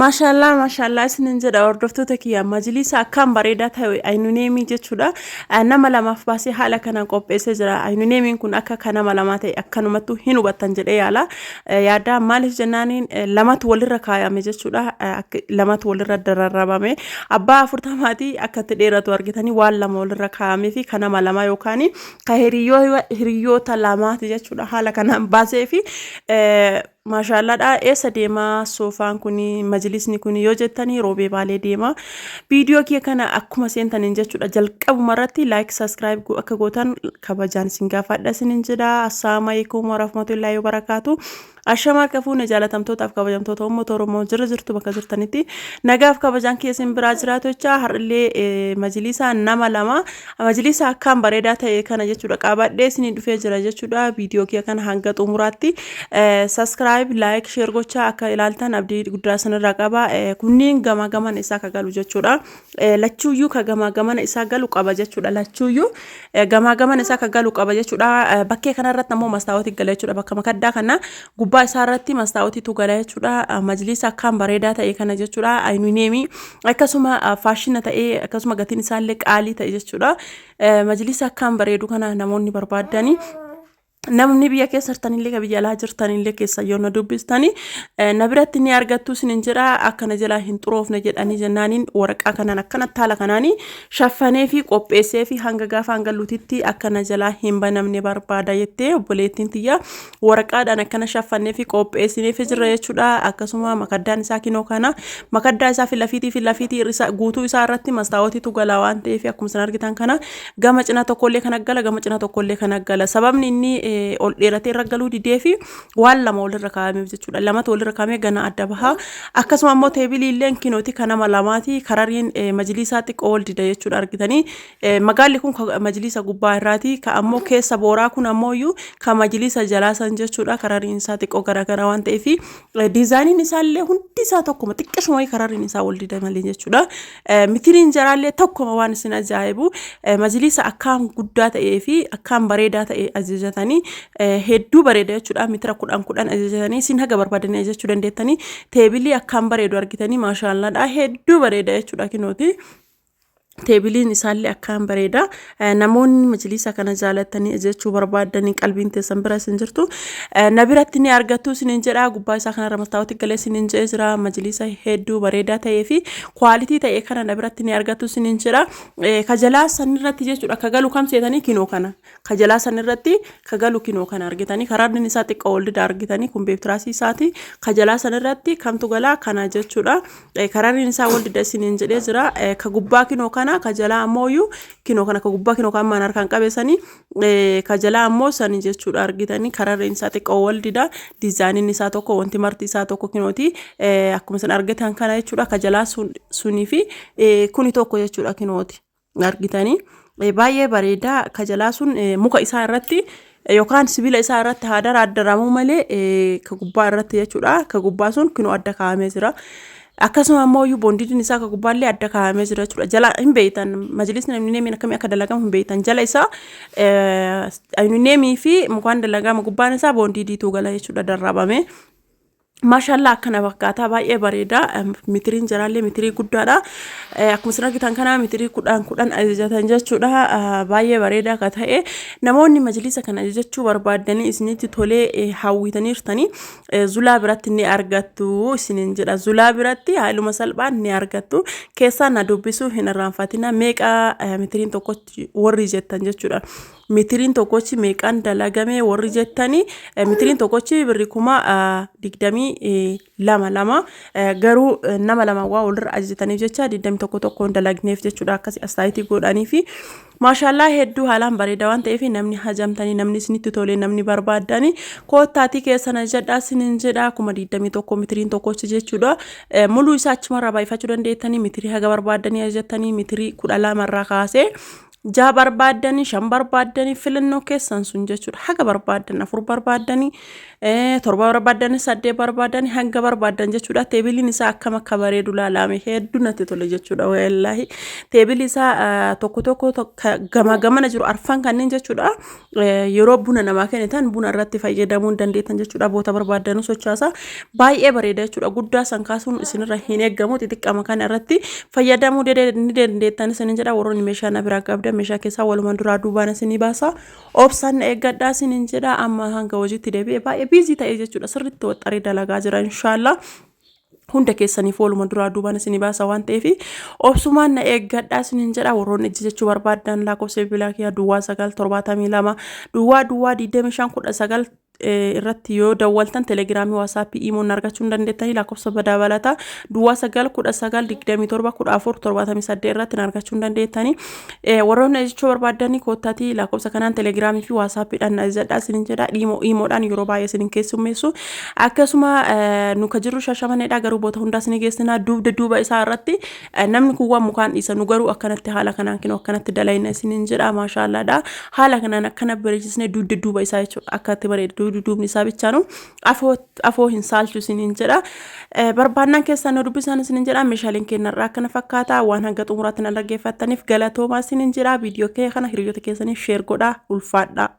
Mashallah isinin jedha hordoftoota kiyya majlisa akkam bareedaa ta'e almuniyemi jechuudha. Nama lamaaf baasee haala kanaan qopheessee jira. Almuniyemiin kun akka kana lama ta'e akkanumattu hin hubattan jedhee yaala. Yaada maaliif jennaaniin lamatu walirra kaayame jechuudha. Lamatu walirra dararrabame. Abbaa 40 akka itti dheeratu argitanii waan lama walirra kaayamee fi kana lama yookaan ka hiriyoota lamaati jechuudha. Haala kanaan baasee fi Mashallah esa deema soofaan kuni majlisni kuni yoo jettanii roobee baalee deema viidiyoo kee kana akkuma seentaniin jechuudha jalqabuma irratti like subscribe akka gootan kabajaan isin gaafadha isinin jedha assalaamu alaykum wa rahmatullahi wa barakatuh ashama kafuuna jaalatamtootaaf kabajamtoota uummata Oromoo jirtu bakka jirtanitti nagaaf kabajaan keessan biraa jiraatocha har'illee majlisa nama lama majlisa akkam bareedaa ta'e kana jechuudha qabadhee isin dhufee jira jechuudha viidiyoo kee kana hanga xumuraatti subscribe like share gocha akka ilaaltan abdii guddaa sanarraa qaba kunniin gama gaman isaa ka galu jechuudha lachuuyyuu ka gama gaman isaa galu qaba jechuudha lachuuyyuu gama gaman isaa ka galu qaba jechuudha bakkee kanarratti ammoo mastaawoti gala jechuudha bakka makaddaa kana gubbaa isaa irratti mastaawoti tu gala jechuudha majlisa akkam bareedaa ta'e kana jechuudha almuniyemi akkasuma fashiina ta'e akkasuma gatiin isaallee qaalii ta'e jechuudha majlisa akkam bareedu kana namoonni barbaadani namni biyya keessa jirtanillee ka biyya alaa jirtanillee keessa yoona dubbistanii nabiratti ni argattu sinin jira akkana jala hin xuroofne jedhanii jennaaniin waraqaa kanaan akkana taala kanaanii shaffanee fi qopheessee fi hanga gaafa hanga lutitti akkana jala hin banamne barbaada jettee obboleettiin tiyya waraqaadhaan akkana shaffanee fi qopheessinee fi jirra jechuudha akkasuma makaddaan isaa kinoo kana makaddaa isaa filafiitii guutuu isaa irratti mastaawotitu gala waan ta'eef akkuma san argitan kana gama cina tokkollee kana gala gama cina tokkollee kana gala sababni inni ol dheeratee raggaluu didee fi waan lama walirra kaa'ameef jechuudha lamatu walirra kaa'amee gana adda baha akkasuma ammoo teebilii illee kinooti kana lamaati karariin majlisaatti qool dida jechuudha argitanii magaalli kun majlisa gubbaa irraati ka ammoo keessa booraa kun ammoo ka majlisa jalaasan jechuudha karariin isaa xiqqoo garagara waan ta'eef diizaayiniin isaallee hundi isaa tokkuma xiqqashuma karariin isaa wal dida malee jechuudha mitiriin jaraallee tokkuma waan isin ajaa'ibu majlisa akkam guddaa ta'ee fi akkam bareedaa ta'e ajajatanii hedduu bareeda jechuudha mitira kudhan ajajatanii sin haga barbaadanii ajajachuu dandeettanii teebilii akkam bareedu argitanii maashaallah hedduu bareeda jechuudha kinooti teebiliin isaallee akkam bareeda namoonni majlisa kana jaalatanii ajajachuu barbaadanii qalbiin teessan bira sin jirtu nabiratti ni argattu sinin jedha gubbaa isaa kana mastaawoti galee sinin jedhe jira majlisa hedduu bareedaa ta'ee fi kwaalitii ta'e kana nabiratti ni argattu sinin jedha kajalaa sanirratti jechuudha kagalu kam seetanii kinoo kana kajalaa sanirratti kagalu kinoo kana argitanii kararnin isaa xiqqoo ol dida argitanii kun beektiraasii isaati kajalaa sanirratti kamtu galaa kana jechuudha kararnin isaa ol dida sinin jedhe jira ka gubbaa kinoo kana kajala ammoo kinoo kana ka gubbaa kinoo kan man harkaan qabeessanii kajala ammoo sani jechuudha argitanii karareen isaa xiqqoo wal dida diizaayiniin isaa tokko wanti marti isaa tokko kinooti akkuma san argitan kana jechuudha kajala sunii fi kuni tokko jechuudha kinooti argitanii baay'ee bareeda kajala sun muka isaa irratti yookaan sibiila isaa irratti haadara addaramu malee ka gubbaa irratti jechuudha ka gubbaa sun kinoo adda kaa'amee jira akkasuma ammoo boondiin isaa ka gubbaallee adda kaa'amee jira jechuudha jala hin beeytan majlisni almuniyemi akkamii akka dalagamu hin beeytan jala isaa almuniyemi fi mukaan dalagama gubbaan isaa boondiitu gala jechuudha darrabame Mashallah akkana fakkaata baay'ee bareeda mitiriin jaraallee mitirii guddaadha akkuma isin argitan kana mitirii kudhan ajajatan jechuudha baay'ee bareeda akka ta'e namoonni majlisa kana ajajachuu barbaadanii isinitti tolee hawwitaniirtanii zulaa biratti ni argattu isinin jedha zulaa biratti haaluma salphaan ni argattu keessaa na dubbisuu hin irraanfatina meeqa mitiriin tokkotti warri jettan jechuudha mitiriin tokkochi meeqaan dalagame warri jettanii mitiriin tokkochi birri kuma lama garuu nama lama waa walirra ajajataniif jecha 21 dalagneef jechuudha akkasi astaayitii godhanii fi maashaallah hedduu haalaan bareeda waan ta'eef namni hajamtanii namni isinitti tolee namni barbaadanii koottaatii keessana jedhaa sinin jedhaa kuma 21 mitiriin tokkochi jechuudha muluu isaa achumarraa baay'ifachuu dandeettanii mitirii haga barbaadanii ajajatanii mitirii 12 irraa kaasee jaa barbaadanii shan barbaadanii filannoo keessan sun jechuudha haga barbaadan afur barbaadanii torba barbaadanii saddeet barbaadanii hanga barbaadan jechuudha teebiliin isaa akkam akka bareedu laalame hedduu natti tole jechuudha wallaahi teebilii isaa tokko gama gamana jiru arfan kanneen jechuudha yeroo buna namaa kennitan buna irratti fayyadamuu dandeettan jechuudha boota barbaadanu sochaasa baay'ee bareeda jechuudha guddaa san kaasuun isinirra hin eeggamu xixiqqama kana irratti fayyadamuu dandeettan isin jedha warroonni meeshaa na biraa qabdan meeshaa keessaa walumaan duraa duubaan isinii baasa obsaan eeggadhaa isin jedha amma hanga hojiitti deebi'ee baay'ee biizii ta'ee jechuudha sirriitti waxxaree dalagaa jira inshallah hunda keessaniif walumaan duraa duubaan isinii baasa waan ta'eef obsumaan na eeggadhaa isin jedha warroonni ejji jechuu barbaadan lakkoofsa bilbilaa kiyya duwwaa 972 duwwaa 2519 irratti yoo dawwaltan telegiraamii waasaapii iimoon argachuu dandeettanii lakkoofsa dabalataa duwwaa 919271478 irratti argachuu dandeettanii warroonni jechuu barbaadanii koottaatii lakkoofsa kanaan telegiraamii fi waasaappiidhaan ajajadhaa isin jedha iimoodhaan yeroo baay'ee isin keessummeessu akkasuma nu ka jirru Shashamanneedha garuu boota hundaa isin geessinaa duuba isaa irratti namni kun waan mukaan dhiisa nu garuu akkanatti haala kanaan kinoo akkanatti dalayna isin jedha maashaallaadha haala kanaan akkana bareechisnee duuba isaa jechuudha akkatti bareedu duubni isaa bicha nu afoo hin saalchu isin jedha barbaannan keessan dubbisan isin jedha meeshaaleen kennarraa akkana fakkaata waan hanga xumuraatti na dhaggeeffattaniif galatoomaa isin jedha viidiyoo kee kana hiriyoota keessaniif sheer godhaa ulfaadhaa